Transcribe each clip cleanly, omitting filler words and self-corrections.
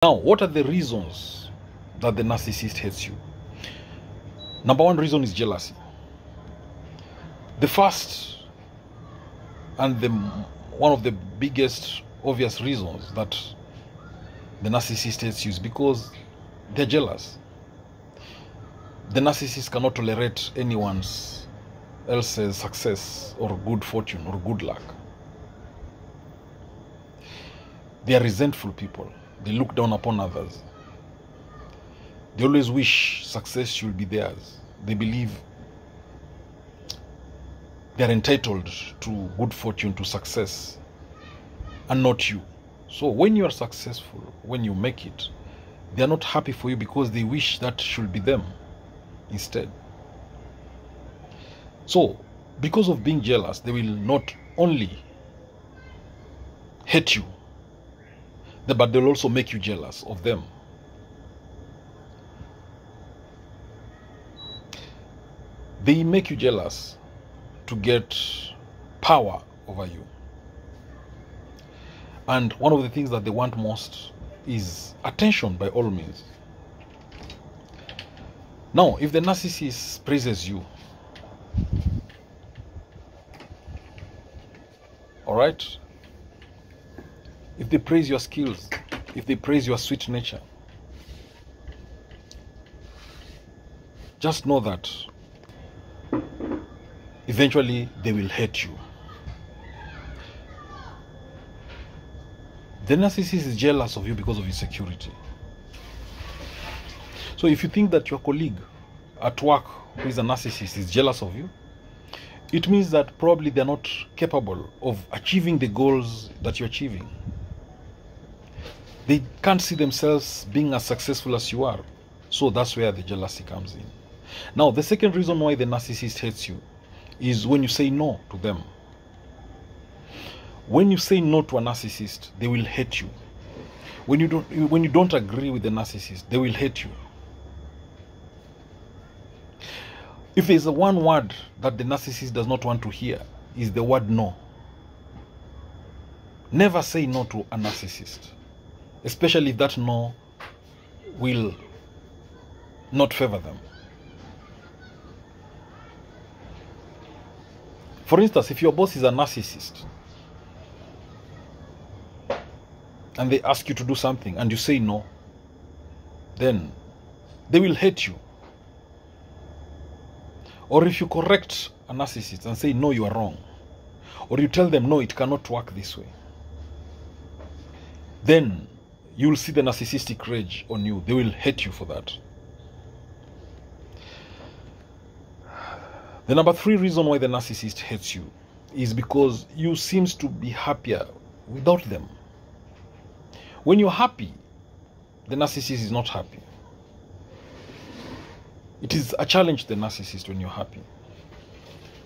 Now, what are the reasons that the narcissist hates you? Number one reason is jealousy. The first and one of the biggest obvious reasons that the narcissist hates you is because they're jealous. The narcissist cannot tolerate anyone else's success or good fortune or good luck. They are resentful people. They look down upon others. They always wish success should be theirs. They believe they are entitled to good fortune, to success, and not you. So when you are successful, when you make it, they are not happy for you because they wish that should be them instead. So because of being jealous, they will not only hate you, but they'll also make you jealous of them. They make you jealous to get power over you. And one of the things that they want most is attention by all means. Now, if the narcissist praises you, all right, if they praise your skills, if they praise your sweet nature, just know that eventually they will hate you. The narcissist is jealous of you because of insecurity. So if you think that your colleague at work who is a narcissist is jealous of you, it means that probably they're not capable of achieving the goals that you're achieving. They can't see themselves being as successful as you are. So that's where the jealousy comes in. Now, the second reason why the narcissist hates you is when you say no to them. When you say no to a narcissist, they will hate you. When you don't agree with the narcissist, they will hate you. If there's one word that the narcissist does not want to hear, is the word no. Never say no to a narcissist, especially if that no will not favor them. For instance, if your boss is a narcissist and they ask you to do something and you say no, then they will hate you. Or if you correct a narcissist and say, no, you are wrong, or you tell them, no, it cannot work this way, then you will see the narcissistic rage on you. They will hate you for that. The number three reason why the narcissist hates you is because you seem to be happier without them. When you're happy, the narcissist is not happy. It is a challenge to the narcissist when you're happy.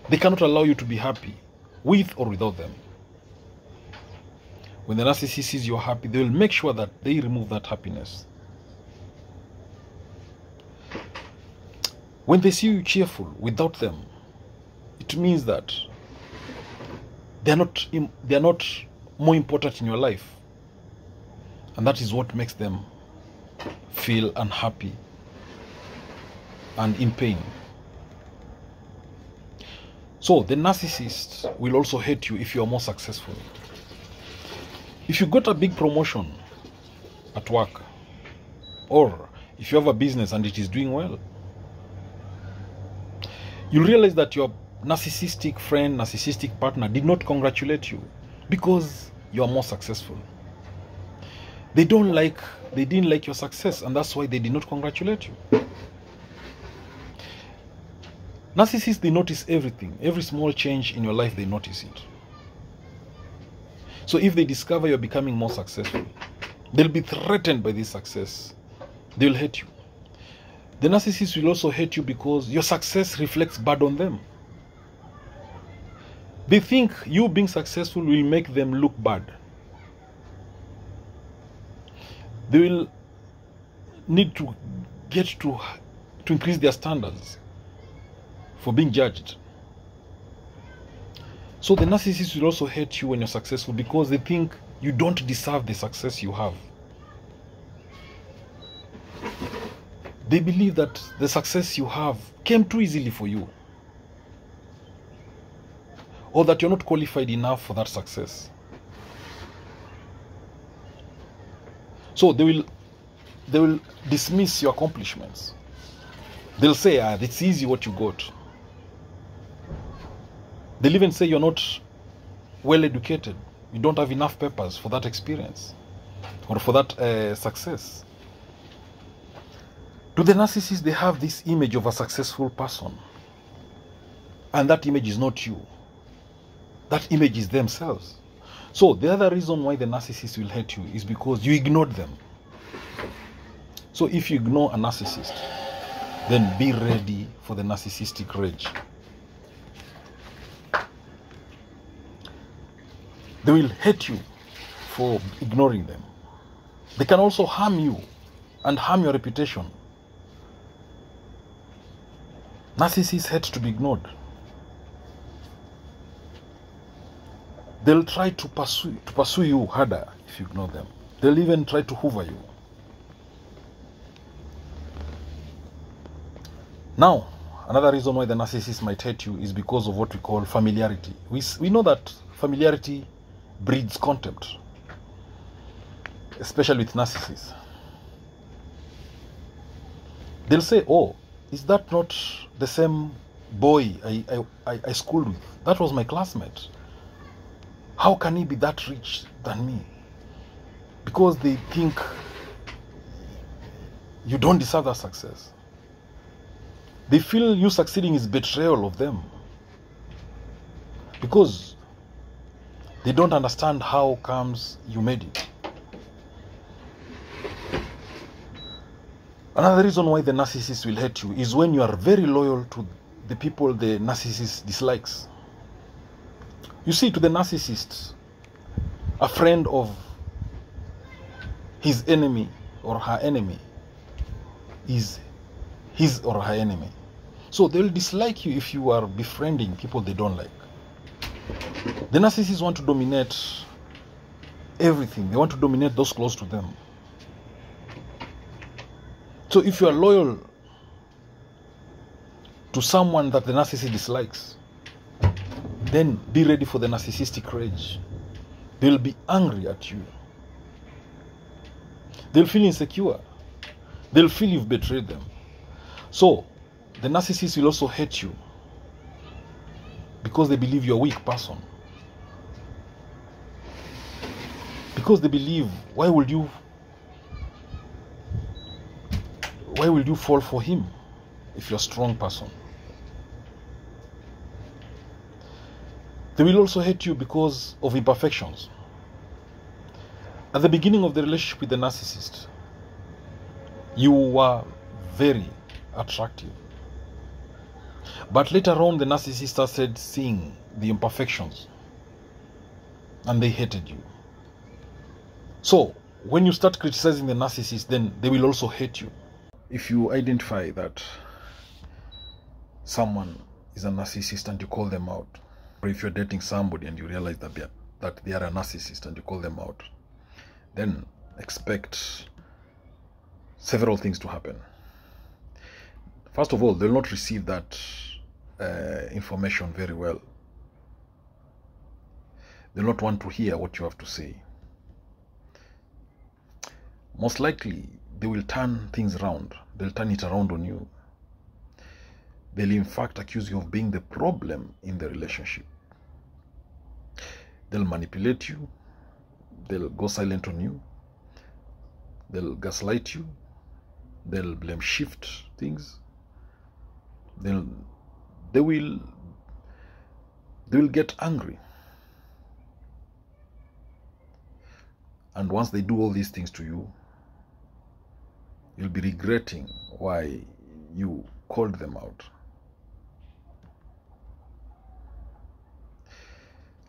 They cannot allow you to be happy with or without them. When the narcissist sees you're happy, they will make sure that they remove that happiness. When they see you cheerful without them, it means that they are not more important in your life. And that is what makes them feel unhappy and in pain. So the narcissist will also hate you if you are more successful. If you got a big promotion at work, or if you have a business and it is doing well, you'll realize that your narcissistic friend, narcissistic partner did not congratulate you because you are more successful. They didn't like your success, and that's why they did not congratulate you. Narcissists, they notice everything. Every small change in your life, they notice it. So if they discover you're becoming more successful, they'll be threatened by this success. They'll hate you. The narcissist will also hate you because your success reflects bad on them. They think you being successful will make them look bad. They will need to get to increase their standards for being judged. So the narcissist will also hate you when you're successful because they think you don't deserve the success you have. They believe that the success you have came too easily for you, or that you're not qualified enough for that success. So they will dismiss your accomplishments. They'll say, it's easy what you got. They'll even say you're not well educated. You don't have enough papers for that experience or for that success. To the narcissist, they have this image of a successful person. And that image is not you. That image is themselves. So the other reason why the narcissist will hate you is because you ignored them. So if you ignore a narcissist, then be ready for the narcissistic rage. They will hate you for ignoring them. They can also harm you and harm your reputation. Narcissists hate to be ignored. They'll try to pursue you harder if you ignore them. They'll even try to hoover you. Now, another reason why the narcissist might hate you is because of what we call familiarity. We know that familiarity breeds contempt, especially with narcissists. They'll say, oh, is that not the same boy I schooled with? That was my classmate. How can he be that rich than me? Because they think you don't deserve that success. They feel you succeeding is betrayal of them. Because they don't understand how comes you made it. Another reason why the narcissist will hate you is when you are very loyal to the people the narcissist dislikes. You see, to the narcissist, a friend of his enemy or her enemy is his or her enemy. So they'll dislike you if you are befriending people they don't like. The narcissists want to dominate everything. They want to dominate those close to them. So if you are loyal to someone that the narcissist dislikes, then be ready for the narcissistic rage. They'll be angry at you. They'll feel insecure. They'll feel you've betrayed them. So, the narcissist will also hate you because they believe you're a weak person. Because they believe, why will you fall for him if you're a strong person? They will also hate you because of imperfections. At the beginning of the relationship with the narcissist, you were very attractive. But later on, the narcissist started seeing the imperfections and they hated you. So, when you start criticizing the narcissist, then they will also hate you. If you identify that someone is a narcissist and you call them out, or if you're dating somebody and you realize that they are a narcissist and you call them out, then expect several things to happen. First of all, they'll not receive that information very well. They'll not want to hear what you have to say. Most likely, they will turn things around. They'll turn it around on you. They'll in fact accuse you of being the problem in the relationship. They'll manipulate you. They'll go silent on you. They'll gaslight you. They'll blame shift things. They will get angry. And once they do all these things to you, you'll be regretting why you called them out.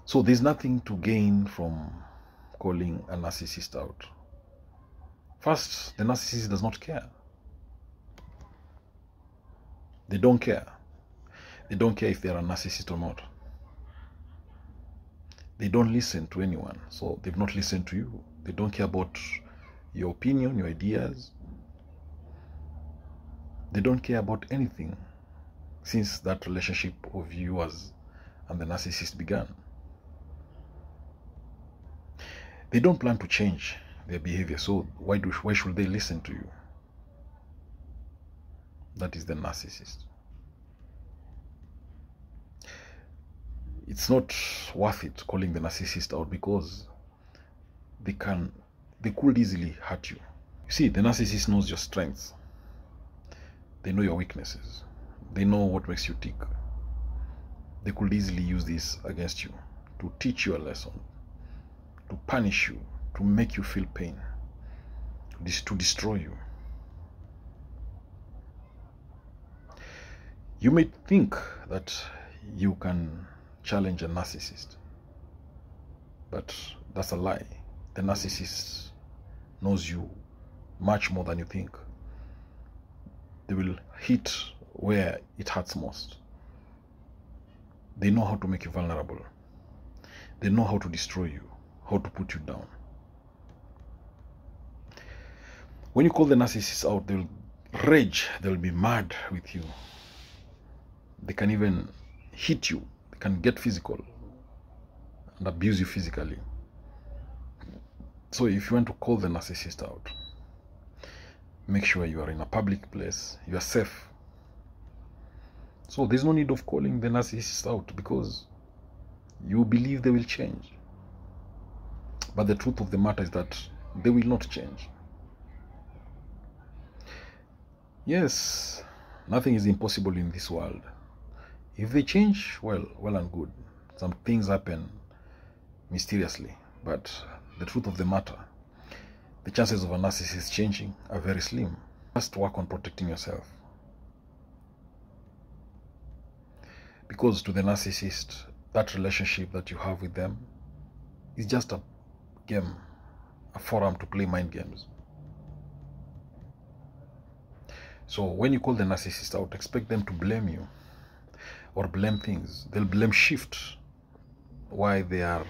So there's nothing to gain from calling a narcissist out. First, the narcissist does not care. They don't care. They don't care if they're a narcissist or not. They don't listen to anyone, so they've not listened to you. They don't care about your opinion, your ideas. They don't care about anything since that relationship of yours and the narcissist began. They don't plan to change their behavior, so why should they listen to you? That is the narcissist. It's not worth it calling the narcissist out, because they could easily hurt you. You see, the narcissist knows your strengths. They know your weaknesses. They know what makes you tick. They could easily use this against you, to teach you a lesson, to punish you, to make you feel pain, to destroy you. You may think that you can challenge a narcissist, but that's a lie. The narcissist knows you much more than you think. They will hit where it hurts most. They know how to make you vulnerable. They know how to destroy you, how to put you down. When you call the narcissist out, they'll rage, they'll be mad with you. They can even hit you. They can get physical and abuse you physically. So if you want to call the narcissist out, make sure you are in a public place, you are safe. So there's no need of calling the narcissist out, because you believe they will change. But the truth of the matter is that they will not change. Yes, nothing is impossible in this world. If they change, well and good. Some things happen mysteriously, but the truth of the matter, the chances of a narcissist changing are very slim. Just work on protecting yourself. Because to the narcissist, that relationship that you have with them is just a game, a forum to play mind games. So when you call the narcissist out, expect them to blame you or blame things. They'll blame shift why they are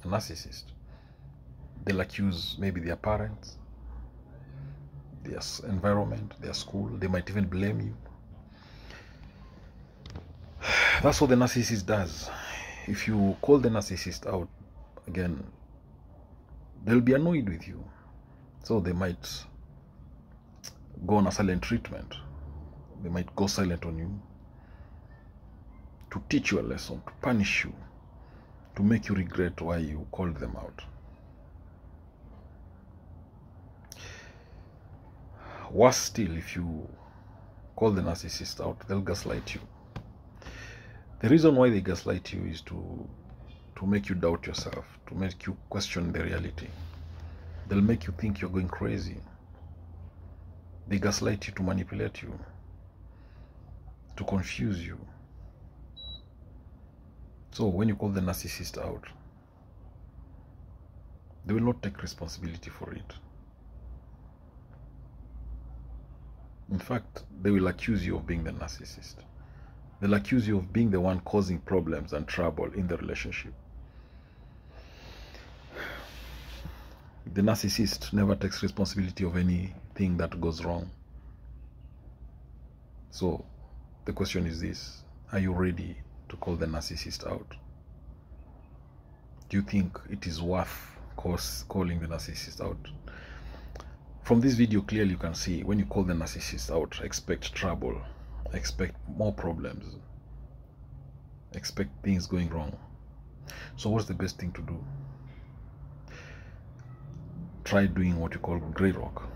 a narcissist. They'll accuse maybe their parents, their environment, their school. They might even blame you. That's what the narcissist does. If you call the narcissist out, again, they'll be annoyed with you. So they might go on a silent treatment. They might go silent on you to teach you a lesson, to punish you, to make you regret why you called them out. Worse still, if you call the narcissist out, they'll gaslight you. The reason why they gaslight you is to make you doubt yourself, to make you question the reality. They'll make you think you're going crazy. They gaslight you to manipulate you, to confuse you. So when you call the narcissist out, they will not take responsibility for it. In fact, they will accuse you of being the narcissist. They'll accuse you of being the one causing problems and trouble in the relationship. The narcissist never takes responsibility of anything that goes wrong. So the question is this: are you ready to call the narcissist out? Do you think it is worth calling the narcissist out? From this video, clearly you can see, when you call the narcissist out, expect trouble, expect more problems, expect things going wrong. So what's the best thing to do? Try doing what you call grey rock.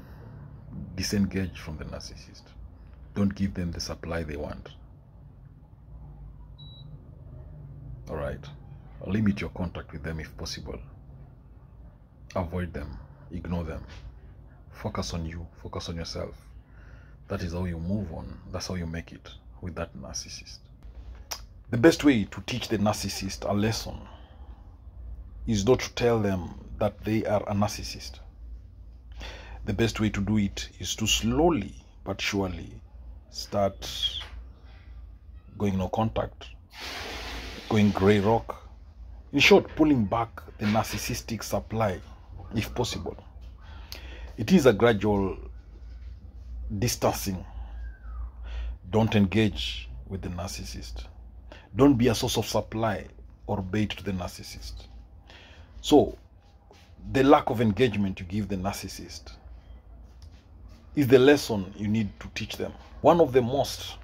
Disengage from the narcissist. Don't give them the supply they want. Alright? Limit your contact with them if possible. Avoid them. Ignore them. Focus on you. Focus on yourself. That is how you move on. That's how you make it with that narcissist. The best way to teach the narcissist a lesson is not to tell them that they are a narcissist. The best way to do it is to slowly but surely start going no contact, going grey rock. In short, pulling back the narcissistic supply if possible. It is a gradual distancing Don't engage with the narcissist. Don't be a source of supply or bait to the narcissist. So, the lack of engagement you give the narcissist is the lesson you need to teach them. One of the most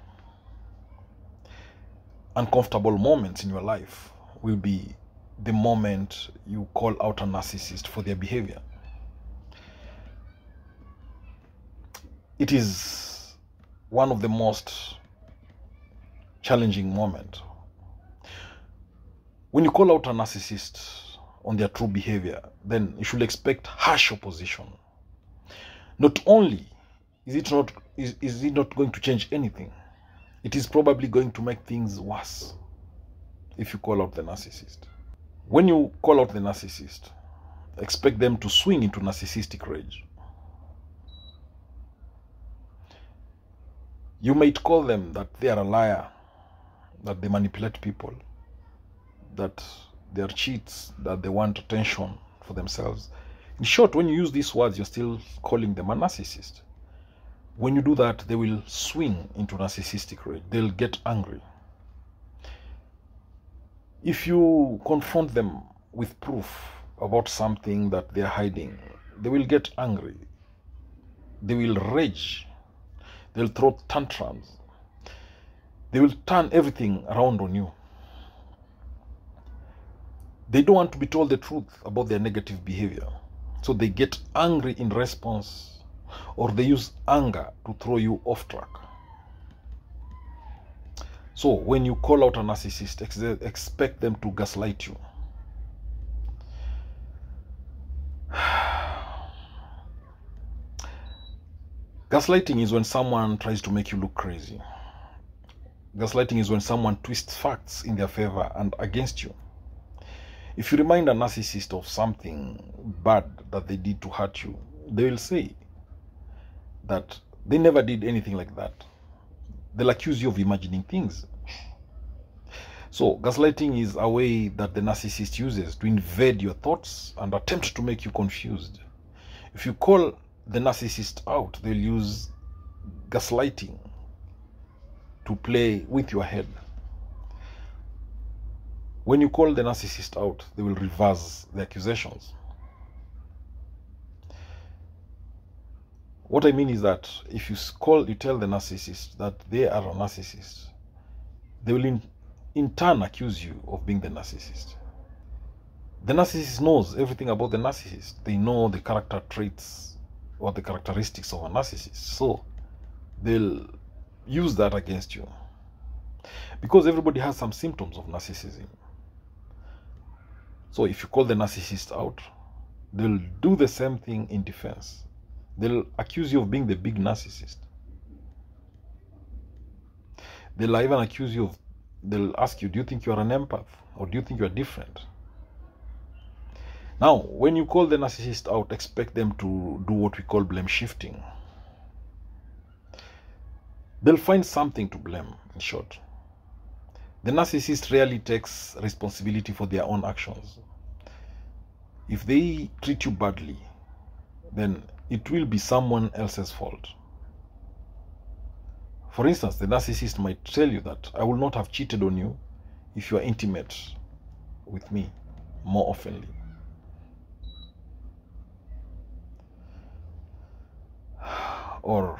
uncomfortable moments in your life will be the moment you call out a narcissist for their behavior. It is one of the most challenging moments. When you call out a narcissist on their true behavior, then you should expect harsh opposition. Not only is it not going to change anything, it is probably going to make things worse if you call out the narcissist. When you call out the narcissist, expect them to swing into narcissistic rage. You might call them that they are a liar, that they manipulate people, that they are cheats, that they want attention for themselves. In short, when you use these words, you're still calling them a narcissist. When you do that, they will swing into narcissistic rage. They'll get angry. If you confront them with proof about something that they're hiding, they will get angry. They will rage. They'll throw tantrums. They will turn everything around on you. They don't want to be told the truth about their negative behavior. So they get angry in response, or they use anger to throw you off track. So when you call out a narcissist, expect them to gaslight you. Gaslighting is when someone tries to make you look crazy. Gaslighting is when someone twists facts in their favor and against you. If you remind a narcissist of something bad that they did to hurt you, they will say that they never did anything like that. They'll accuse you of imagining things. So gaslighting is a way that the narcissist uses to invade your thoughts and attempt to make you confused. If you call the narcissist out, they'll use gaslighting to play with your head. When you call the narcissist out, they will reverse the accusations. What I mean is that if you tell the narcissist that they are a narcissist, they will in turn accuse you of being the narcissist. The narcissist knows everything about the narcissist. They know the character traits or the characteristics of a narcissist. So they'll use that against you. Because everybody has some symptoms of narcissism. So if you call the narcissist out, they'll do the same thing in defense. They'll accuse you of being the big narcissist. They'll even accuse you of, they'll ask you, do you think you are an empath? Or do you think you are different? Now, when you call the narcissist out, expect them to do what we call blame shifting. They'll find something to blame, in short. The narcissist rarely takes responsibility for their own actions. If they treat you badly, then it will be someone else's fault. For instance, the narcissist might tell you that I will not have cheated on you if you are intimate with me more oftenly. Or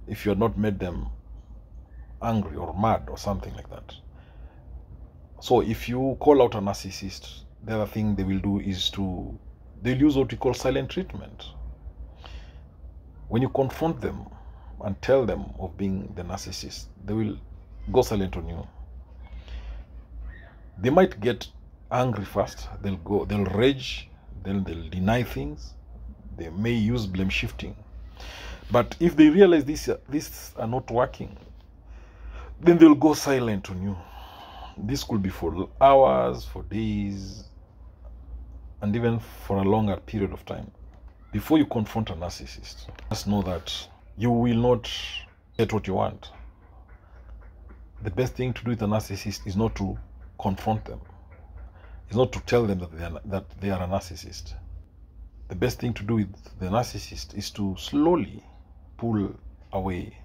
if you had not made them angry or mad or something like that. So if you call out a narcissist, the other thing they will do is they'll use what we call silent treatment. When you confront them and tell them of being the narcissist, they will go silent on you. They might get angry first, they'll rage, then they'll deny things, they may use blame shifting. But if they realize these are not working, then they'll go silent on you. This could be for hours, for days, and even for a longer period of time. Before you confront a narcissist, just know that you will not get what you want. The best thing to do with a narcissist is not to confront them. It's not to tell them that they are a narcissist. The best thing to do with the narcissist is to slowly pull away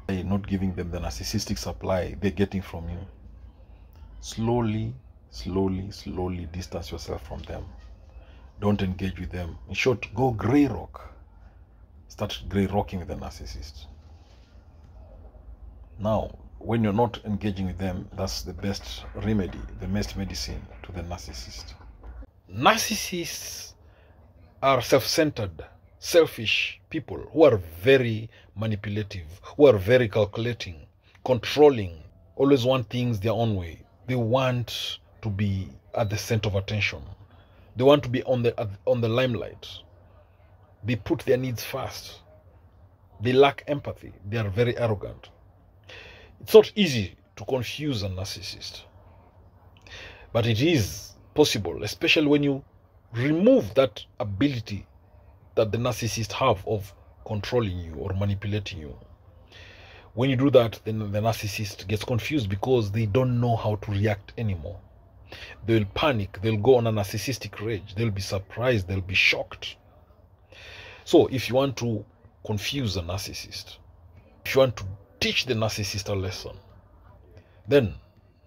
By not giving them the narcissistic supply they're getting from you. Slowly distance yourself from them. Don't engage with them. In short, go grey rock. Start grey rocking with the narcissist. Now, when you're not engaging with them, that's the best remedy, the best medicine to the narcissist. Narcissists are self-centered, selfish people who are very manipulative, who are very calculating, controlling, always want things their own way. They want to be at the center of attention. They want to be on the limelight. They put their needs first. They lack empathy. They are very arrogant. It's not easy to confuse a narcissist, but it is possible, especially when you remove that ability that the narcissist have of controlling you or manipulating you. When you do that, then the narcissist gets confused because they don't know how to react anymore. They'll panic, they'll go on a narcissistic rage, they'll be surprised, they'll be shocked. So if you want to confuse a narcissist, if you want to teach the narcissist a lesson, then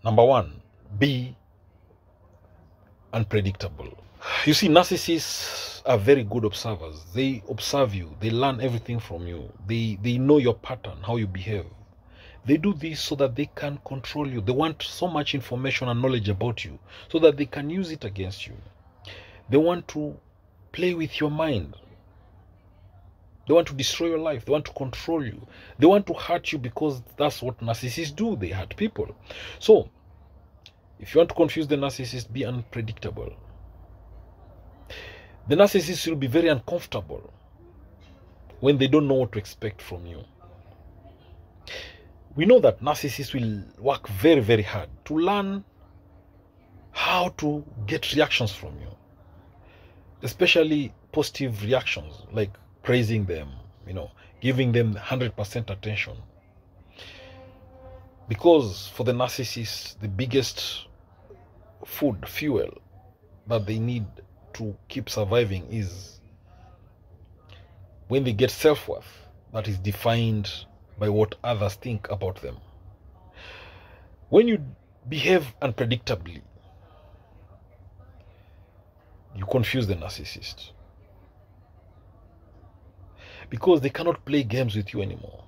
number one, be unpredictable. You see, narcissists are very good observers. They observe you. They learn everything from you. They know your pattern, how you behave. They do this so that they can control you. They want so much information and knowledge about you so that they can use it against you. They want to play with your mind. They want to destroy your life. They want to control you. They want to hurt you because that's what narcissists do. They hurt people. So, if you want to confuse the narcissist, be unpredictable. The narcissist will be very uncomfortable when they don't know what to expect from you. We know that narcissists will work very, very hard to learn how to get reactions from you, especially positive reactions, like praising them, giving them 100% attention. Because for the narcissist, the biggest fuel that they need to keep surviving is when they get self-worth that is defined by what others think about them. When you behave unpredictably, you confuse the narcissist because they cannot play games with you anymore.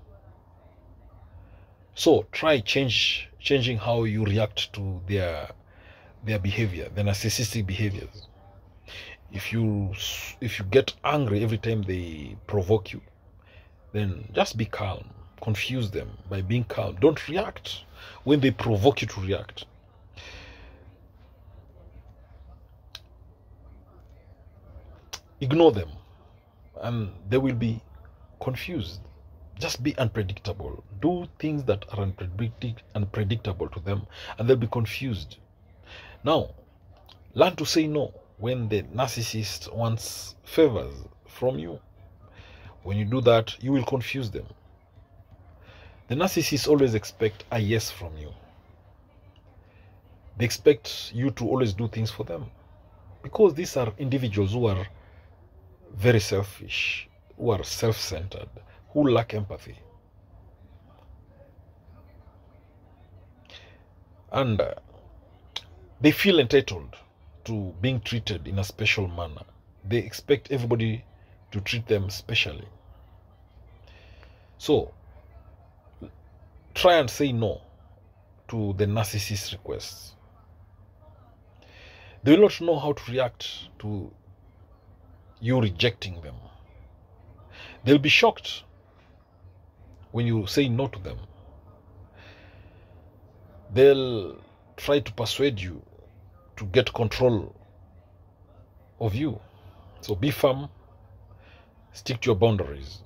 So try changing how you react to their behavior, their narcissistic behaviors. If you get angry every time they provoke you, then just be calm. Confuse them by being calm. Don't react when they provoke you to react. Ignore them and they will be confused. Just be unpredictable. Do things that are unpredictable to them and they'll be confused. Now, learn to say no when the narcissist wants favors from you. When you do that, you will confuse them. The narcissists always expect a yes from you. They expect you to always do things for them. Because these are individuals who are very selfish, who are self-centered, who lack empathy. And they feel entitled to being treated in a special manner. They expect everybody to treat them specially. So, try and say no to the narcissist's requests. They will not know how to react to you rejecting them. They'll be shocked when you say no to them. They'll try to persuade you to get control of you. So be firm, stick to your boundaries.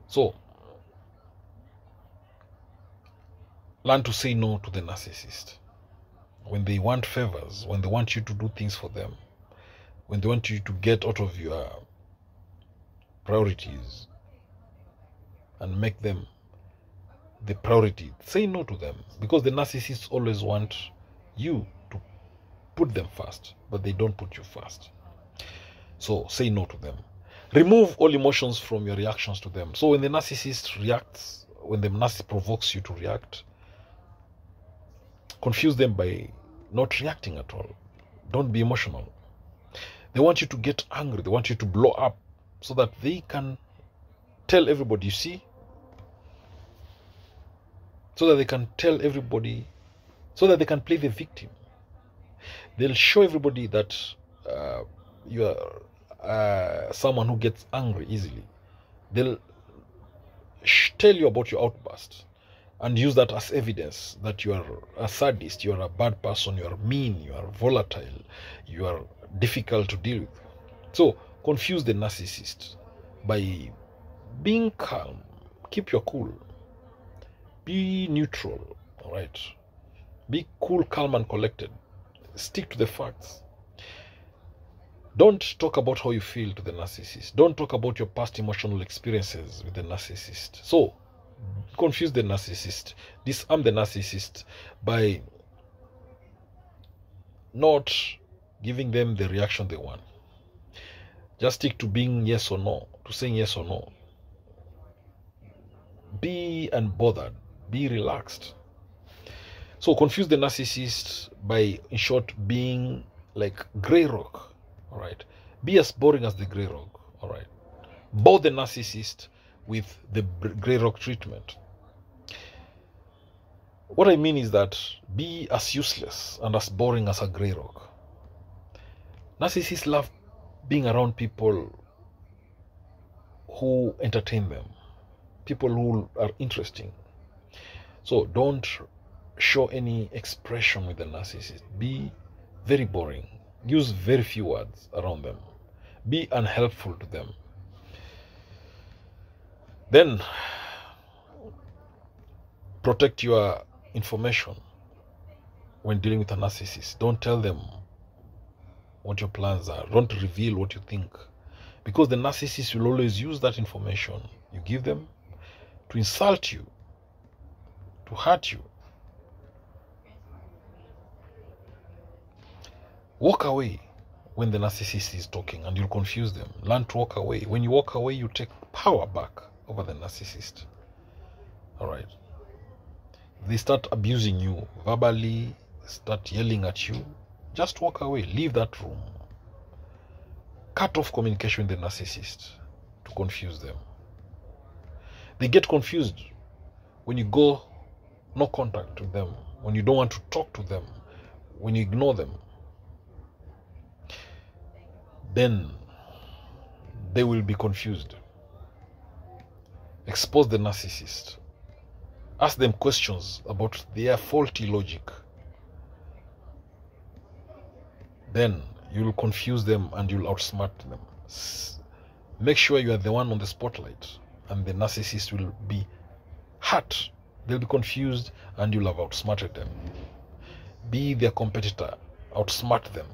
So, learn to say no to the narcissist. When they want favors, when they want you to do things for them, when they want you to get out of your priorities and make them the priority, say no to them. Because the narcissists always want you to put them first, but they don't put you first. So say no to them. Remove all emotions from your reactions to them. So when the narcissist reacts, when the narcissist provokes you to react, confuse them by not reacting at all. Don't be emotional. They want you to get angry. They want you to blow up so that they can tell everybody, you see? So that they can tell everybody, so that they can play the victim. They'll show everybody that you are someone who gets angry easily. They'll tell you about your outburst and use that as evidence that you are a sadist, you are a bad person, you are mean, you are volatile, you are difficult to deal with. So confuse the narcissist by being calm. Keep your cool. Be neutral, all right? Be cool, calm, and collected. Stick to the facts. Don't talk about how you feel to the narcissist. Don't talk about your past emotional experiences with the narcissist. So, confuse the narcissist. Disarm the narcissist by not giving them the reaction they want. Just stick to being yes or no, to saying yes or no. Be unbothered. Be relaxed. So confuse the narcissist by, in short, being like grey rock. All right. Be as boring as the grey rock. All right. Bore the narcissist with the grey rock treatment. What I mean is that be as useless and as boring as a grey rock. Narcissists love being around people who entertain them, people who are interesting. So don't show any expression with the narcissist. Be very boring. Use very few words around them. Be unhelpful to them. Then protect your information when dealing with a narcissist. Don't tell them what your plans are. Don't reveal what you think, because the narcissist will always use that information you give them to insult you, to hurt you. Walk away when the narcissist is talking and you'll confuse them. Learn to walk away. When you walk away, you take power back over the narcissist. All right. If they start abusing you verbally, start yelling at you, just walk away. Leave that room. Cut off communication with the narcissist to confuse them. They get confused when you go no contact with them, when you don't want to talk to them, when you ignore them. Then they will be confused. Expose the narcissist. Ask them questions about their faulty logic. Then you will confuse them and you'll outsmart them. Make sure you are the one on the spotlight, and the narcissist will be hurt. They'll be confused and you'll have outsmarted them. Be their competitor. Outsmart them.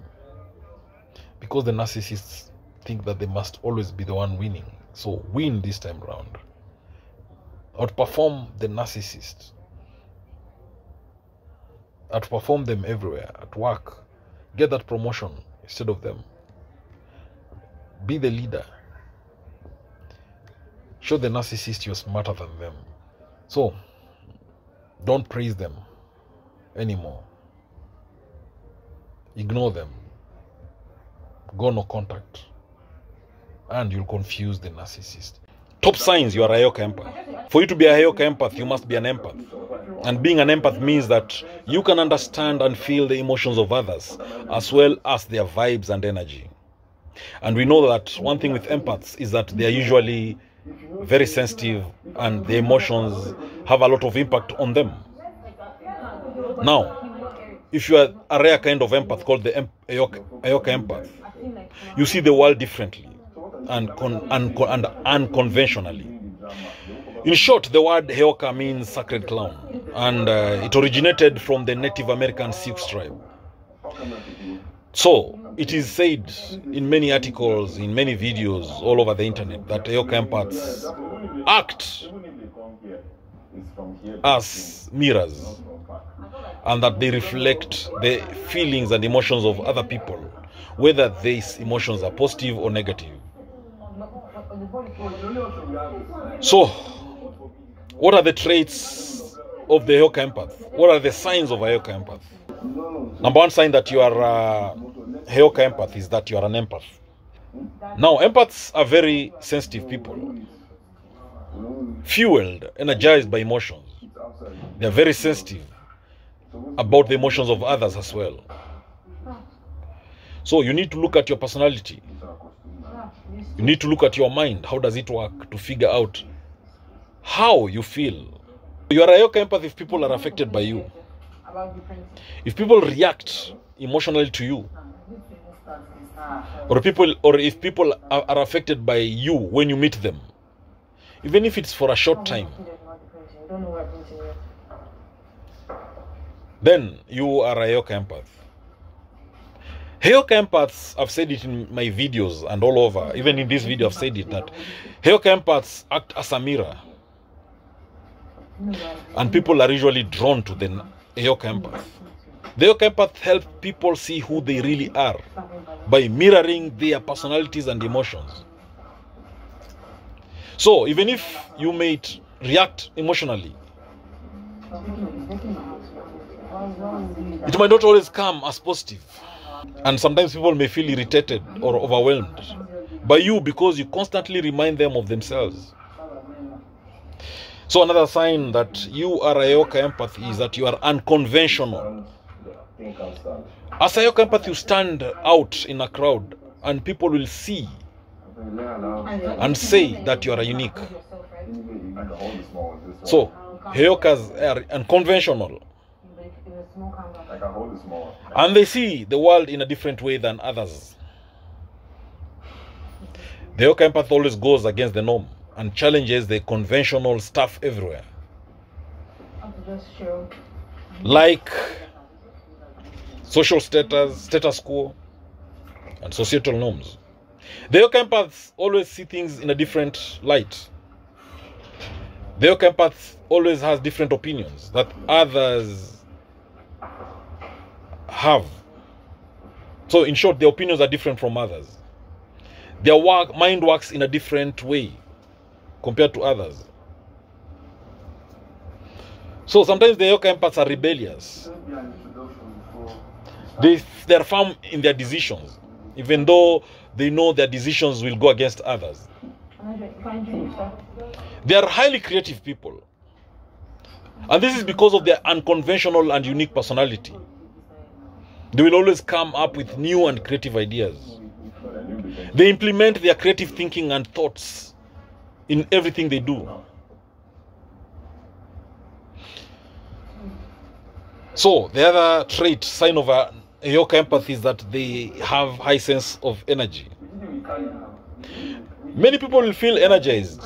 Because the narcissists think that they must always be the one winning. So win this time round. Outperform the narcissist. Outperform them everywhere, at work. Get that promotion instead of them. Be the leader. Show the narcissist you're smarter than them. So, don't praise them anymore. Ignore them. Go no contact. And you'll confuse the narcissist. Top signs you are a Heyoka Empath. For you to be a Heyoka Empath, you must be an empath. And being an empath means that you can understand and feel the emotions of others, as well as their vibes and energy. And we know that one thing with empaths is that they are usually very sensitive and the emotions have a lot of impact on them. Now, if you are a rare kind of empath called the Heyoka Empath, you see the world differently and unconventionally. In short, the word Heyoka means sacred clown, and it originated from the Native American Sioux tribe. So, it is said in many articles, in many videos all over the internet, that Heyoka Empaths act as mirrors, and that they reflect the feelings and emotions of other people, whether these emotions are positive or negative. So, what are the traits of the Heyoka Empath? What are the signs of a Heyoka Empath? Number one sign that you are a Heyoka Empath is that you are an empath. Now, empaths are very sensitive people, fueled, energized by emotions. They are very sensitive about the emotions of others as well. So you need to look at your personality. You need to look at your mind. How does it work to figure out how you feel? You are a Heyoka Empath if people are affected by you. If people react emotionally to you, or if people are affected by you when you meet them, even if it's for a short time, then you are a Heyoka Empath. Heyoka Empaths, I've said it in my videos and all over, even in this video I've said it, that Heyoka Empaths act as a mirror. And people are usually drawn to the Heyoka Empath. The Heyoka Empath help people see who they really are by mirroring their personalities and emotions. So even if you may react emotionally, it might not always come as positive. And sometimes people may feel irritated or overwhelmed by you because you constantly remind them of themselves. So another sign that you are a Heyoka Empath is that you are unconventional. As a Heyoka Empath, you stand out in a crowd and people will see and say that you are unique. So Heyokas are unconventional. And they see the world in a different way than others. The Heyoka Empath always goes against the norm and challenges the conventional stuff everywhere. Like social status quo, and societal norms. The Heyoka Empaths always see things in a different light. The Heyoka Empath always has different opinions that others have. So in short, their opinions are different from others. Their mind works in a different way compared to others. So sometimes the Heyoka Empaths are rebellious. They're firm in their decisions, even though they know their decisions will go against others. They are highly creative people. And this is because of their unconventional and unique personality. They will always come up with new and creative ideas. They implement their creative thinking and thoughts in everything they do. So the other trait, sign of a Heyoka Empath, is that they have high sense of energy. Many people will feel energized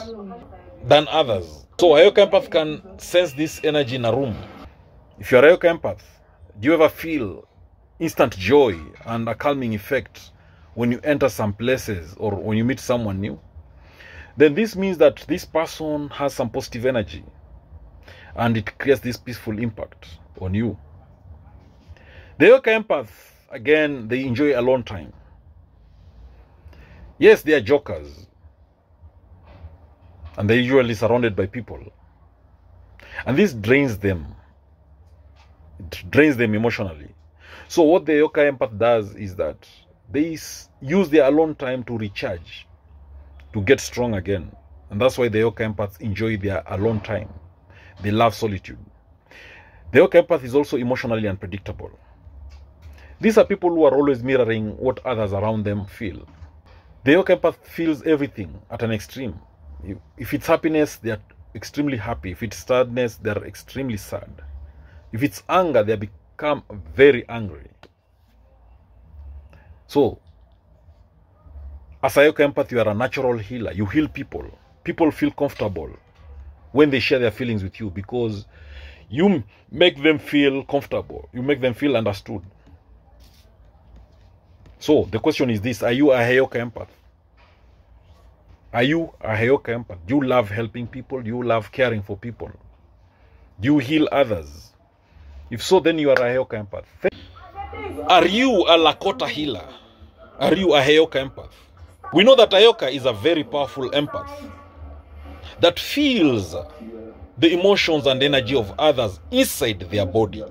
than others. So a Heyoka Empath can sense this energy in a room. If you're a Heyoka Empath, do you ever feel instant joy and a calming effect when you enter some places or when you meet someone new? Then this means that this person has some positive energy and it creates this peaceful impact on you. The Heyoka Empath, again, they enjoy alone time. Yes, they are jokers and they're usually surrounded by people. And this drains them. It drains them emotionally. So what the Heyoka Empath does is that they use their alone time to recharge, to get strong again. And that's why the Heyoka Empaths enjoy their alone time. They love solitude. The Heyoka Empath is also emotionally unpredictable. These are people who are always mirroring what others around them feel. The Heyoka Empath feels everything at an extreme. If it's happiness, they are extremely happy. If it's sadness, they are extremely sad. If it's anger, they become very angry. So, as a Heyoka Empath, you are a natural healer. You heal people. People feel comfortable when they share their feelings with you because you make them feel comfortable. You make them feel understood. So, the question is this: are you a Heyoka Empath? Are you a Heyoka Empath? Do you love helping people? Do you love caring for people? Do you heal others? If so, then you are a Heyoka Empath. Are you a Lakota healer? Are you a Heyoka Empath? We know that Heyoka is a very powerful empath that feels the emotions and energy of others inside their body.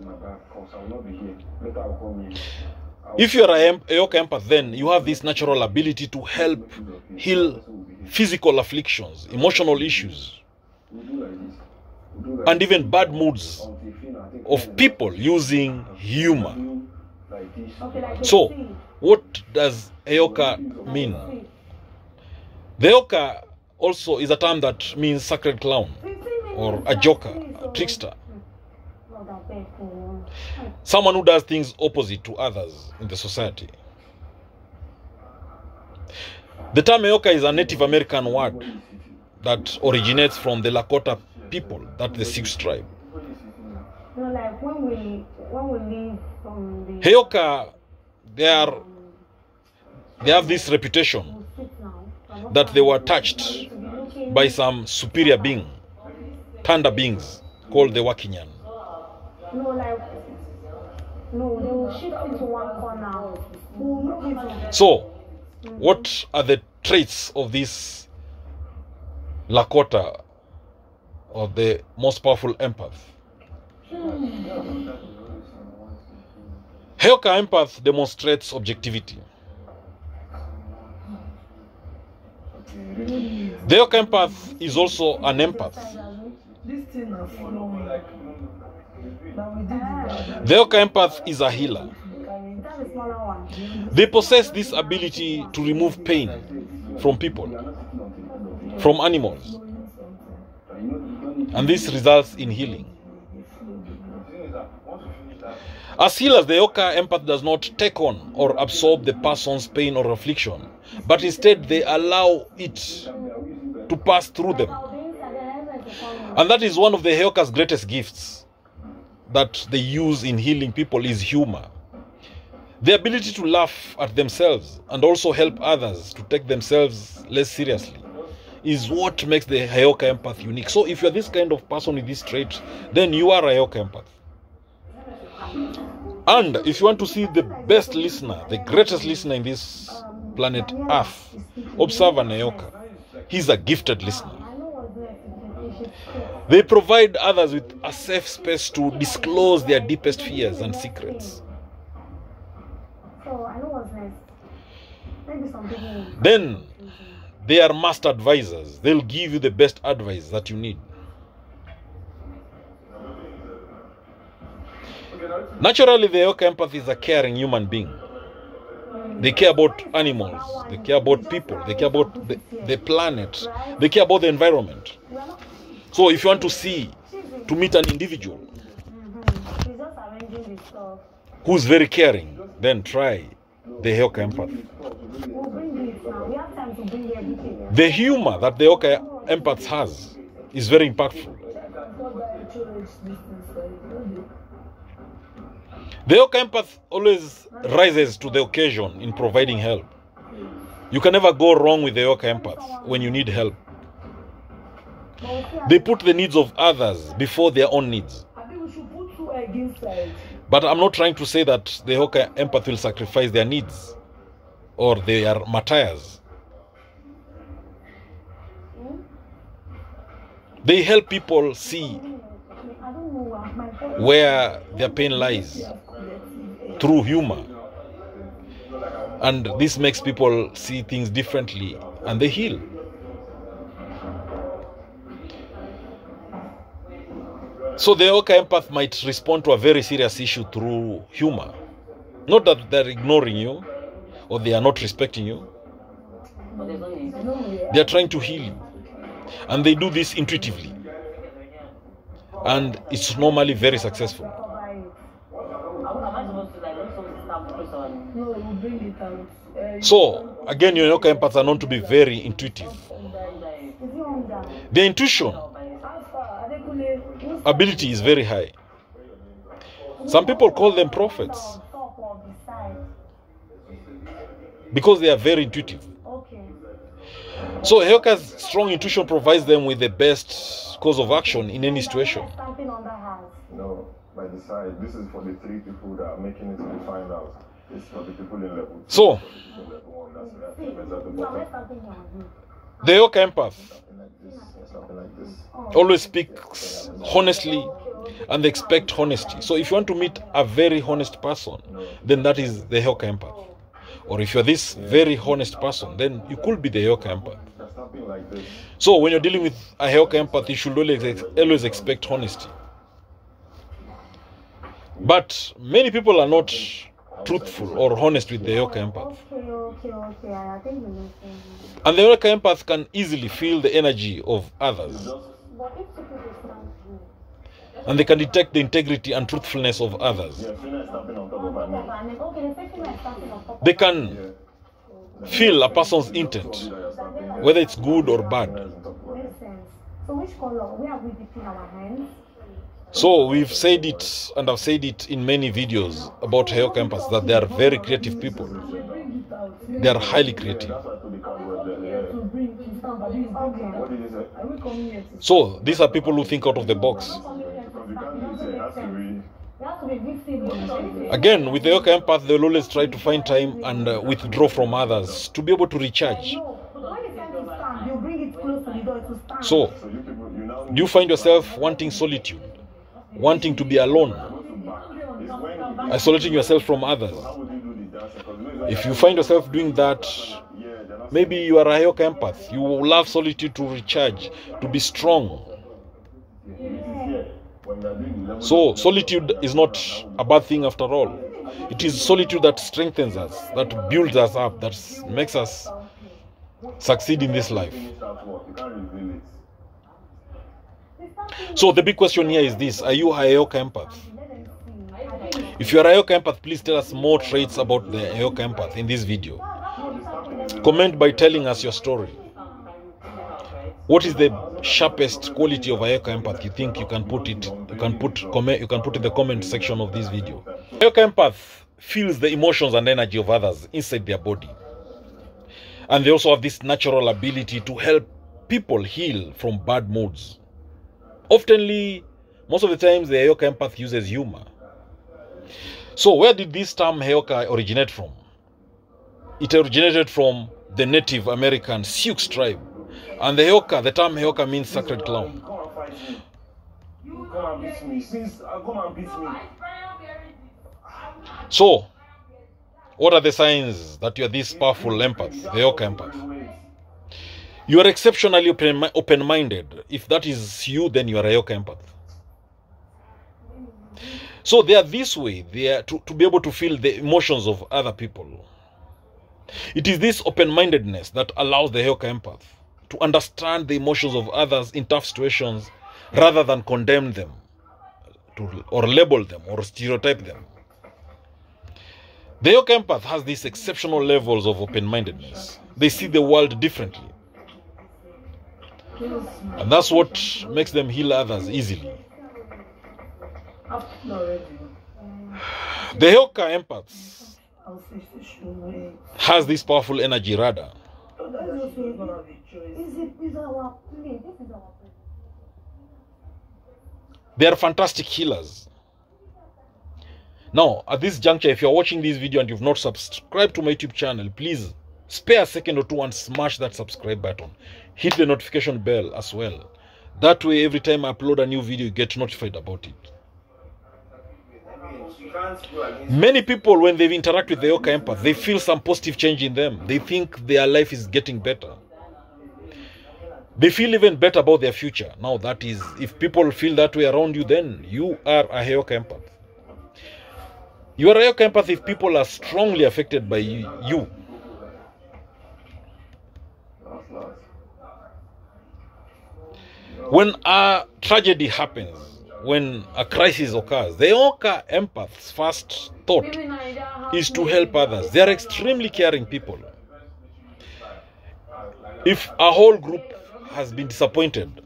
If you are a Heyoka empath, then you have this natural ability to help heal physical afflictions, emotional issues, and even bad moods of people using humor. So, what does Heyoka mean? The Heyoka also is a term that means sacred clown, or a joker, a trickster. Someone who does things opposite to others in the society. The term Heyoka is a Native American word that originates from the Lakota people, that's the Sioux tribe. Heyoka, they have this reputation that they were touched by some superior being, thunder beings called the Wakinyan. So, what are the traits of this Lakota, or the most powerful empath? Heyoka empath demonstrates objectivity. The Heyoka empath is also an empath. The Heyoka empath is a healer. They possess this ability to remove pain from people, from animals, and this results in healing. As healers, the Heyoka empath does not take on or absorb the person's pain or affliction, but instead they allow it to pass through them. And that is one of the Heyoka's greatest gifts that they use in healing people is humor. The ability to laugh at themselves and also help others to take themselves less seriously is what makes the Heyoka empath unique. So if you're this kind of person with this trait, then you are a Heyoka empath. And if you want to see the best listener, the greatest listener in this planet Earth, observe an Heyoka. He's a gifted listener. They provide others with a safe space to disclose their deepest fears and secrets. Then they are master advisors. They'll give you the best advice that you need. Naturally, the Heyoka empath is a caring human being. They care about animals, they care about people, they care about the planet, they care about the environment. So if you want to meet an individual who's very caring, then try the Heyoka empath. The humor that the Heyoka empath has is very impactful. The Heyoka empath always rises to the occasion in providing help. You can never go wrong with the Heyoka empath when you need help. They put the needs of others before their own needs. But I'm not trying to say that the Heyoka empath will sacrifice their needs or they are martyrs. They help people see where their pain lies through humor. And this makes people see things differently and they heal. So the Heyoka empath might respond to a very serious issue through humor. Not that they're ignoring you or they are not respecting you. They are trying to heal you. And they do this intuitively. And it's normally very successful. So, again, your Heyoka empaths are known to be very intuitive. Their intuition ability is very high. Some people call them prophets because they are very intuitive. So Heyoka's strong intuition provides them with the best course of action in any situation. No, by the side. This is for the 3 people that are making it to the finals. So, the Heyoka Empath always speaks honestly and they expect honesty. So if you want to meet a very honest person, then that is the Heyoka Empath. Or if you're this very honest person, then you could be the Heyoka Empath. So when you're dealing with a Heyoka Empath, you should always expect honesty. But many people are not truthful or honest with the Heyoka Empath. And the Heyoka Empath can easily feel the energy of others. And they can detect the integrity and truthfulness of others. They can feel a person's intent, whether it's good or bad. So we've said it, and I've said it in many videos about Heyoka Empaths, that they are very creative people. They are highly creative. So these are people who think out of the box. Again, with the Heyoka Empath, they'll always try to find time and withdraw from others to be able to recharge. So, do you find yourself wanting solitude, wanting to be alone, isolating yourself from others? If you find yourself doing that, maybe you are a Heyoka Empath. You love solitude to recharge, to be strong. So solitude is not a bad thing after all. It is solitude that strengthens us, that builds us up, that makes us succeed in this life. So the big question here is this: are you a Heyoka Empath? If you are a Heyoka Empath, please tell us more traits about the Heyoka Empath in this video. Comment by telling us your story. What is the sharpest quality of a Heyoka Empath you think you can put it? You can put in the comment section of this video. Heyoka Empath feels the emotions and energy of others inside their body, and they also have this natural ability to help people heal from bad moods. Oftenly, most of the times, the Heyoka Empath uses humor. So, where did this term Heyoka originate from? It originated from the Native American Sioux tribe. And the term Heyoka means sacred clown. So, what are the signs that you are this powerful empath, the Heyoka Empath? You are exceptionally open-minded. If that is you, then you are a Heyoka Empath. So they are this way. They are to be able to feel the emotions of other people. It is this open-mindedness that allows the Heyoka Empath to understand the emotions of others in tough situations rather than condemn them or label them or stereotype them. The Heyoka Empath has these exceptional levels of open-mindedness. They see the world differently. And that's what makes them heal others easily. The Heyoka Empath has this powerful energy radar. They are fantastic healers. Now, at this juncture, if you're watching this video and you've not subscribed to my YouTube channel, please spare a second or two and smash that subscribe button. Hit the notification bell as well. That way, every time I upload a new video, you get notified about it. Many people, when they interact with the Heyoka Empath, they feel some positive change in them. They think their life is getting better. They feel even better about their future. Now, that is, if people feel that way around you, then you are a Heyoka Empath. You are a Heyoka Empath if people are strongly affected by you. When a tragedy happens, when a crisis occurs, the Heyoka Empath's first thought is to help others. They are extremely caring people. If a whole group has been disappointed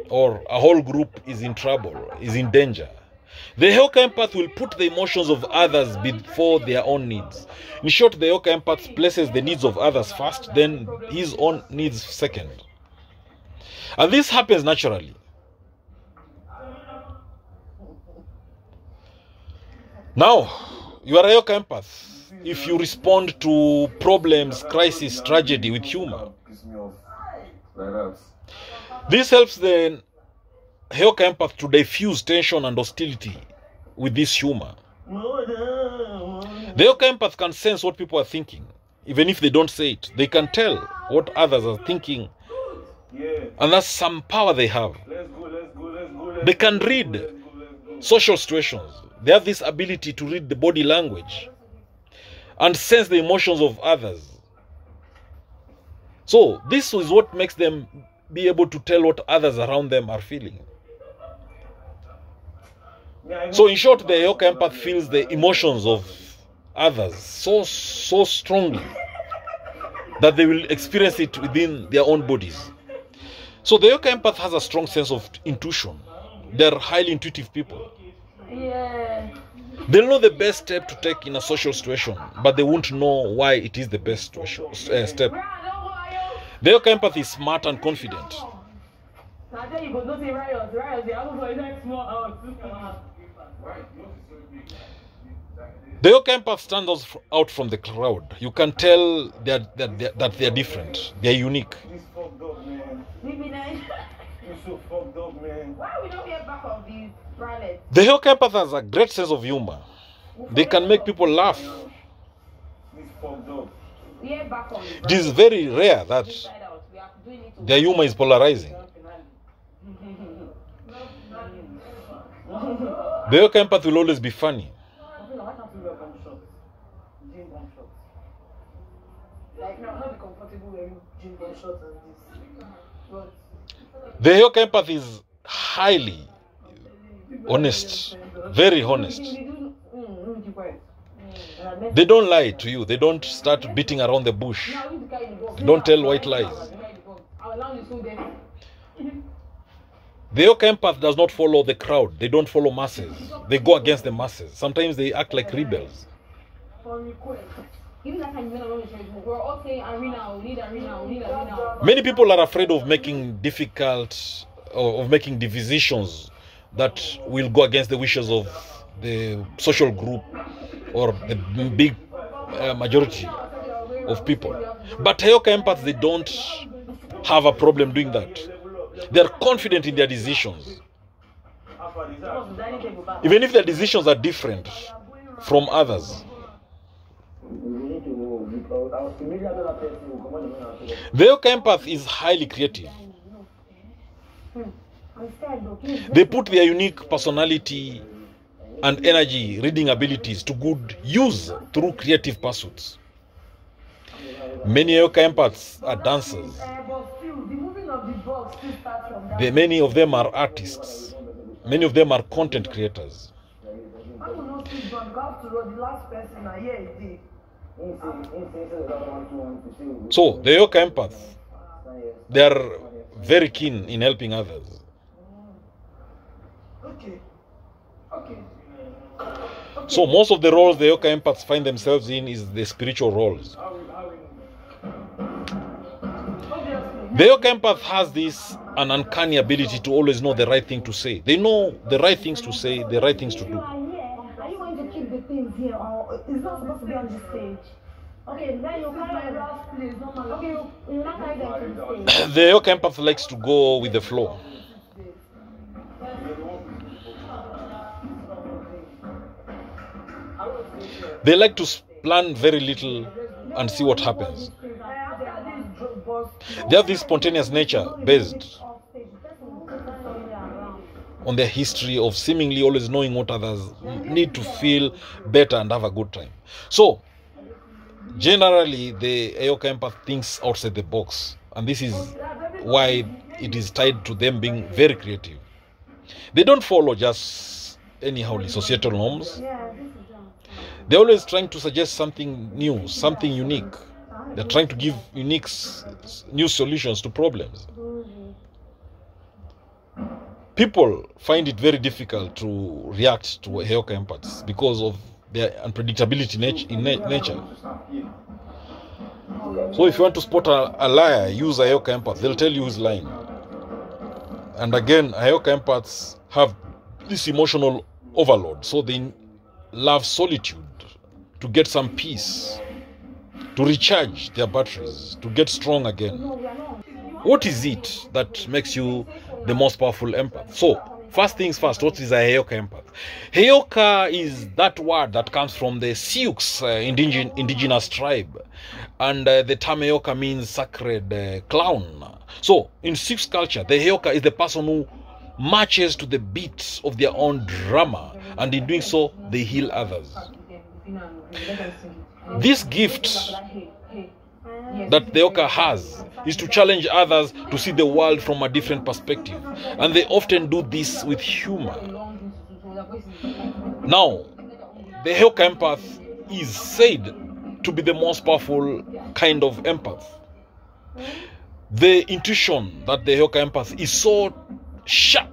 or a whole group is in trouble, is in danger, the Heyoka Empath will put the emotions of others before their own needs. In short, the Heyoka Empath places the needs of others first, then his own needs second. And this happens naturally. Now, you are a Heyoka Empath. if you respond to problems, crisis, tragedy with humor. This helps the Heyoka Empath to diffuse tension and hostility with this humor. The Heyoka Empath can sense what people are thinking. Even if they don't say it, they can tell what others are thinking. And that's some power they have. They can read social situations. They have this ability to read the body language and sense the emotions of others. So this is what makes them be able to tell what others around them are feeling. So in short, the Heyoka Empath feels the emotions of others so strongly that they will experience it within their own bodies. So the Heyoka Empath has a strong sense of intuition. They're highly intuitive people. Yeah. They'll know the best step to take in a social situation, but they won't know why it is the best step. The Heyoka Empath is smart and confident. The Heyoka Empath stands out from the crowd. You can tell that they're different. They're unique. The Heyoka Empath has a great sense of humor. They can make people laugh. It is very rare that their humor is polarizing. The Heyoka Empath will always be funny. The Heyoka Empath is highly honest, very honest. They don't lie to you. They don't start beating around the bush. They don't tell white lies. The Heyoka Empath does not follow the crowd. They don't follow masses. They go against the masses. Sometimes they act like rebels. Many people are afraid of making difficult or of making decisions that will go against the wishes of the social group or the big majority of people. But Heyoka Empaths, they don't have a problem doing that. They are confident in their decisions. Even if their decisions are different from others. The Heyoka Empath is highly creative. They put their unique personality and energy, reading abilities to good use through creative pursuits. Many Heyoka Empaths are dancers. Many of them are artists. Many of them are content creators. So, the Heyoka Empath, they are very keen in helping others. So, most of the roles the Heyoka Empaths find themselves in is the spiritual roles. The Heyoka Empath has an uncanny ability to always know the right thing to say. They know the right things to say, the right things to do. Are you going to keep the things here, or it's not supposed to be on the stage? Okay, then you carry the last place. Okay, you not carry them to the stage. The Heyoka Empath likes to go with the flow. They like to plan very little and see what happens. They have this spontaneous nature based on their history of seemingly always knowing what others need to feel better and have a good time. So, generally, the Heyoka Empath thinks outside the box. And this is why it is tied to them being very creative. They don't follow just anyhow societal norms. They're always trying to suggest something new, something unique. They're trying to give unique, new solutions to problems. People find it very difficult to react to Heyoka Empaths because of their unpredictability in nature. So if you want to spot a liar, use a Heyoka Empath. They'll tell you who's lying. And again, Heyoka Empaths have this emotional overload. So they love solitude to get some peace, to recharge their batteries, to get strong again. What is it that makes you the most powerful empath? So, first things first, what is a Heyoka empath? Heyoka is that word that comes from the Sioux indigenous tribe. And the term Heyoka means sacred clown. So, in Sioux culture, the Heyoka is the person who marches to the beats of their own drama. And in doing so, they heal others. This gift that the Heyoka has is to challenge others to see the world from a different perspective. And they often do this with humor. Now, the Heyoka empath is said to be the most powerful kind of empath. The intuition that the Heyoka empath is so sharp,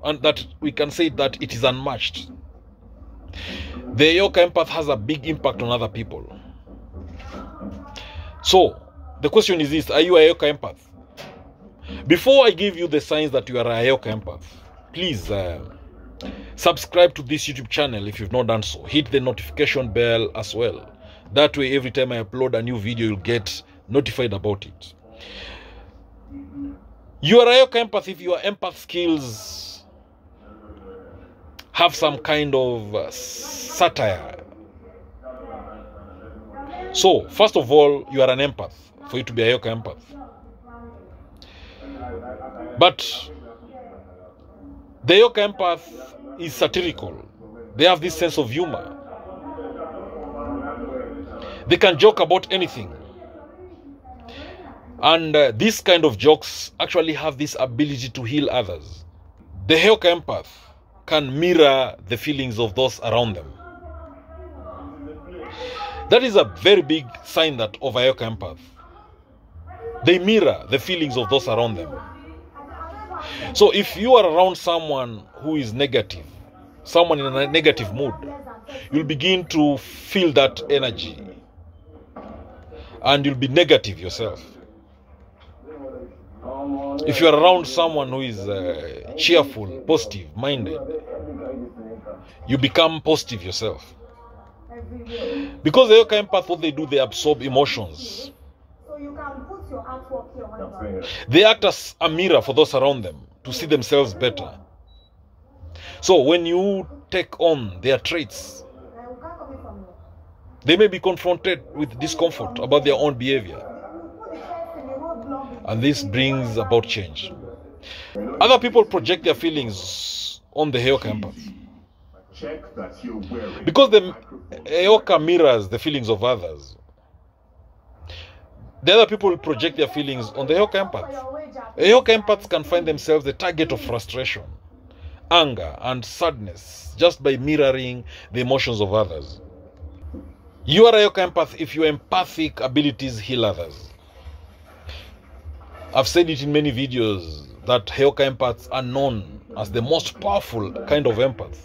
and that we can say that it is unmatched. The Heyoka empath has a big impact on other people. So, the question is this: are you a Heyoka empath? Before I give you the signs that you are a Heyoka empath, please subscribe to this YouTube channel if you've not done so. Hit the notification bell as well. That way, every time I upload a new video, you'll get notified about it. You are a Heyoka empath if your empath skills have some kind of satire. So, first of all, you are an empath for you to be a Heyoka empath. But the Heyoka empath is satirical. They have this sense of humor. They can joke about anything. And these kind of jokes actually have this ability to heal others. The Heyoka empath can mirror the feelings of those around them. That is a very big sign that of a Heyoka empath. They mirror the feelings of those around them. So if you are around someone who is negative, someone in a negative mood, you'll begin to feel that energy. And you'll be negative yourself. If you are around someone who is cheerful, positive, minded, you become positive yourself. Because the Heyoka empath, what they do, they absorb emotions. They act as a mirror for those around them to see themselves better. So when you take on their traits, they may be confronted with discomfort about their own behavior. And this brings about change. Other people project their feelings on the Heyoka empath. Because the Heyoka mirrors the feelings of others, the other people will project their feelings on the Heyoka empath. Heyoka empaths can find themselves the target of frustration, anger, and sadness just by mirroring the emotions of others. You are a Heyoka empath if your empathic abilities heal others. I've said it in many videos that Heyoka empaths are known as the most powerful kind of empath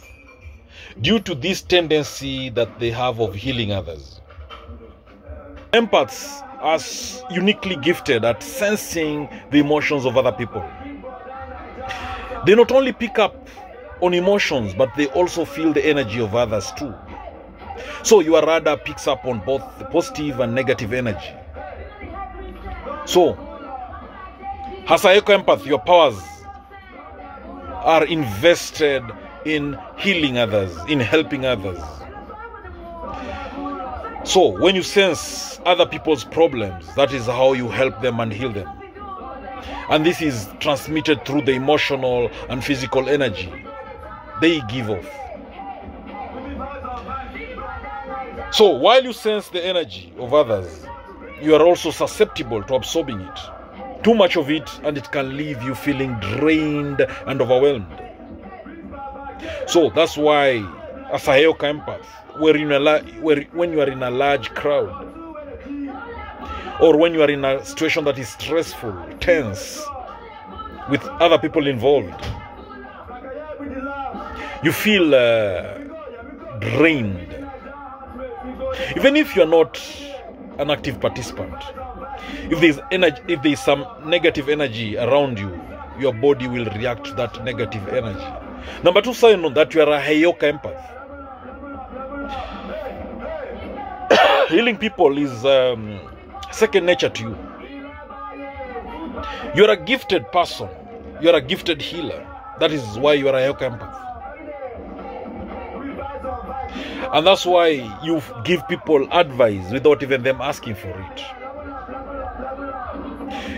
due to this tendency that they have of healing others. Empaths are uniquely gifted at sensing the emotions of other people. They not only pick up on emotions, but they also feel the energy of others too. So your radar picks up on both the positive and negative energy. So, as a Heyoka empath, your powers are invested in healing others, in helping others. So, when you sense other people's problems, that is how you help them and heal them. And this is transmitted through the emotional and physical energy they give off. So, while you sense the energy of others, you are also susceptible to absorbing it. Too much of it, and it can leave you feeling drained and overwhelmed. So that's why, as a Heyoka empath, when you are in a large crowd, or when you are in a situation that is stressful, tense, with other people involved, you feel drained. Even if you are not an active participant, if there is some negative energy around you, your body will react to that negative energy. Number two sign that you are a Heyoka empath. Healing people is second nature to you. You're a gifted person. You're a gifted healer. That is why you are a Heyoka Empath. And that's why you give people advice without even them asking for it.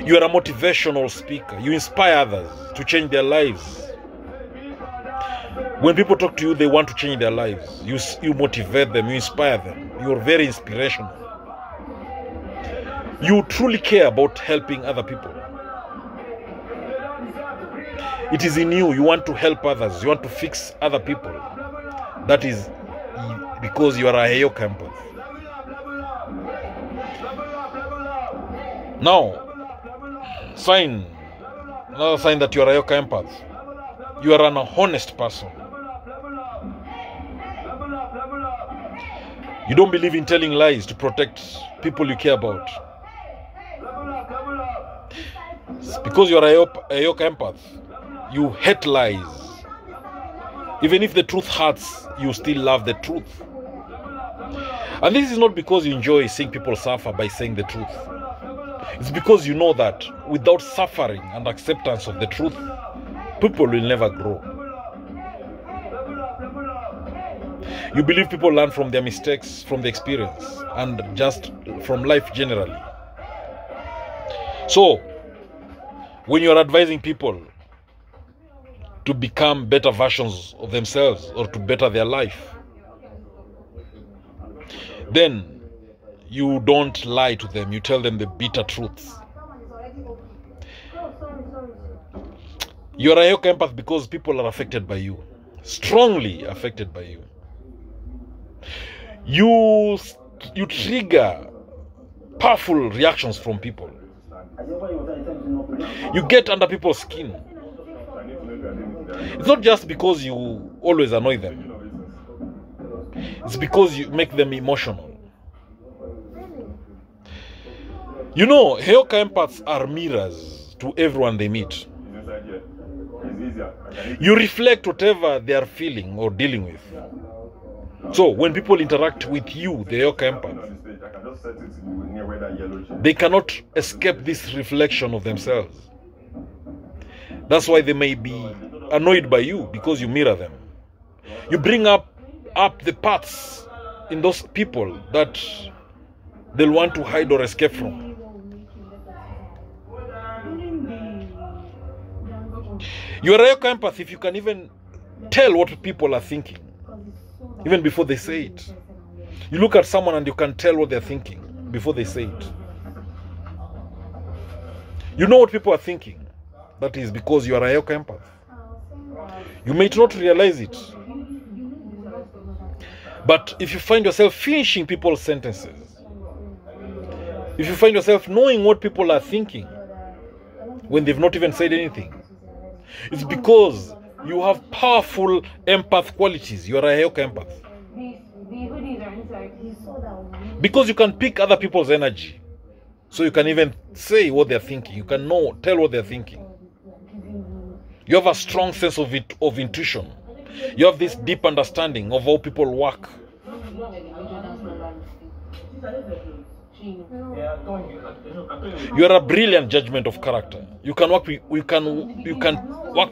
You are a motivational speaker. You inspire others to change their lives. When people talk to you, they want to change their lives. You motivate them, you inspire them. You're very inspirational. You truly care about helping other people. It is in you. You want to help others. You want to fix other people. That is because you are a Heyoka Empath. Now, another sign that you are a Heyoka Empath. You are an honest person. You don't believe in telling lies to protect people you care about. Because you are a Heyoka Empath, you hate lies. Even if the truth hurts, you still love the truth. And this is not because you enjoy seeing people suffer by saying the truth. It's because you know that without suffering and acceptance of the truth, people will never grow. You believe people learn from their mistakes, from the experience, and just from life generally. So, when you are advising people to become better versions of themselves or to better their life, then you don't lie to them. You tell them the bitter truths. You are a Heyoka Empath because people are affected by you. Strongly affected by you. You trigger powerful reactions from people. You get under people's skin. It's not just because you always annoy them. It's because you make them emotional. You know, Heyoka Empaths are mirrors to everyone they meet. You reflect whatever they are feeling or dealing with. So, when people interact with you, the Heyoka Empath, they cannot escape this reflection of themselves. That's why they may be annoyed by you, because you mirror them. You bring up the parts in those people that they'll want to hide or escape from. You're a Heyoka Empath if you can even tell what people are thinking, even before they say it. You look at someone and you can tell what they're thinking before they say it. You know what people are thinking. That is because you are a Heyoka Empath. You may not realize it. But if you find yourself finishing people's sentences, if you find yourself knowing what people are thinking when they've not even said anything, it's because you have powerful empath qualities. You are a Heyoka Empath. Because you can pick other people's energy. So you can even say what they're thinking. You can tell what they're thinking. You have a strong sense of intuition. You have this deep understanding of how people work. You are a brilliant judgment of character. You can work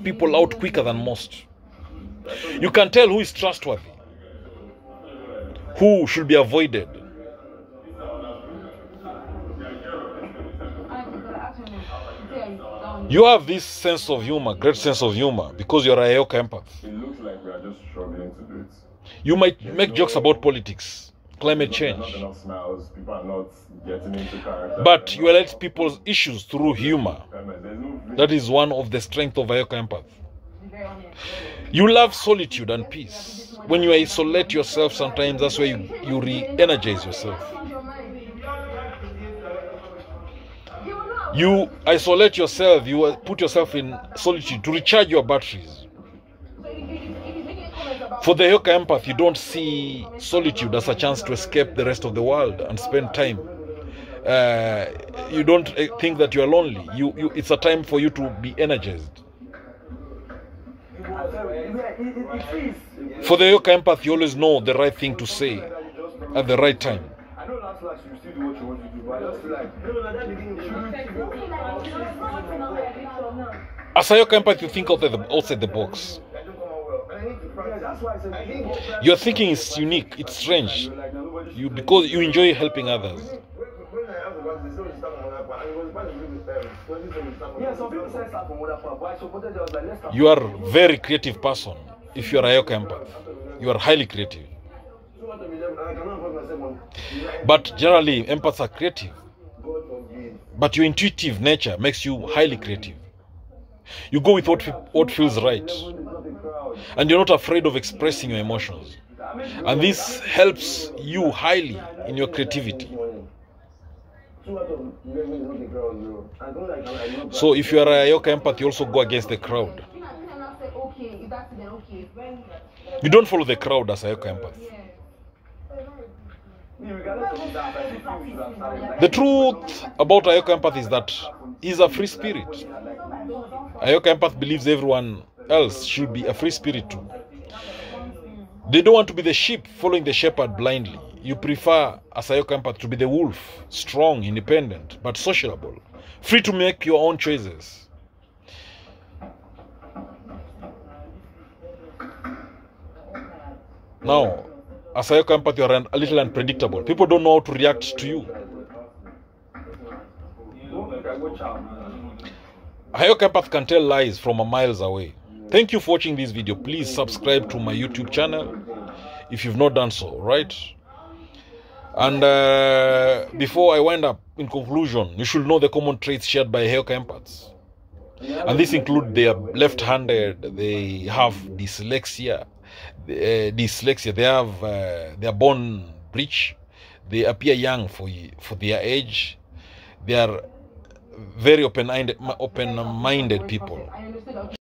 people out quicker than most. You can tell who is trustworthy, who should be avoided. You have this sense of humor, great sense of humor, because you are a Heyoka Empath. It looks like we are just struggling to do it. You might make jokes about politics, climate change. Not enough smiles, people are not getting into character. But you highlight people's issues through humor. That is one of the strengths of a Heyoka Empath. You love solitude and peace. When you isolate yourself, sometimes that's where you re-energize yourself. You isolate yourself, you put yourself in solitude to recharge your batteries. For the Heyoka Empath, you don't see solitude as a chance to escape the rest of the world and spend time. You don't think that you are lonely. It's a time for you to be energized. For the Heyoka Empath, you always know the right thing to say at the right time. feel like you still do what you want to do, but I just feel like that beginning As a Heyoka Empath, you think outside the box. Your thinking is unique, it's strange. Because you enjoy helping others. You are a very creative person. If you are a Heyoka Empath, you are highly creative. But generally, empaths are creative. But your intuitive nature makes you highly creative. You go with what feels right. And you're not afraid of expressing your emotions. And this helps you highly in your creativity. So if you are a Heyoka Empath, you also go against the crowd. You don't follow the crowd as a Heyoka Empath. The truth about a Heyoka Empath is that he's a free spirit. A Heyoka Empath believes everyone else should be a free spirit too. They don't want to be the sheep following the shepherd blindly. You prefer as a Heyoka Empath to be the wolf, strong, independent, but sociable, free to make your own choices. Now, as a Heyoka Empath, you are a little unpredictable. People don't know how to react to you. A Heyoka Empath can tell lies from a miles away. Thank you for watching this video. Please subscribe to my YouTube channel if you've not done so, right? And before I wind up, in conclusion, you should know the common traits shared by Heyoka Empaths. And these include they are left-handed, they have dyslexia, they are born rich, they appear young for their age, they are very open-minded people.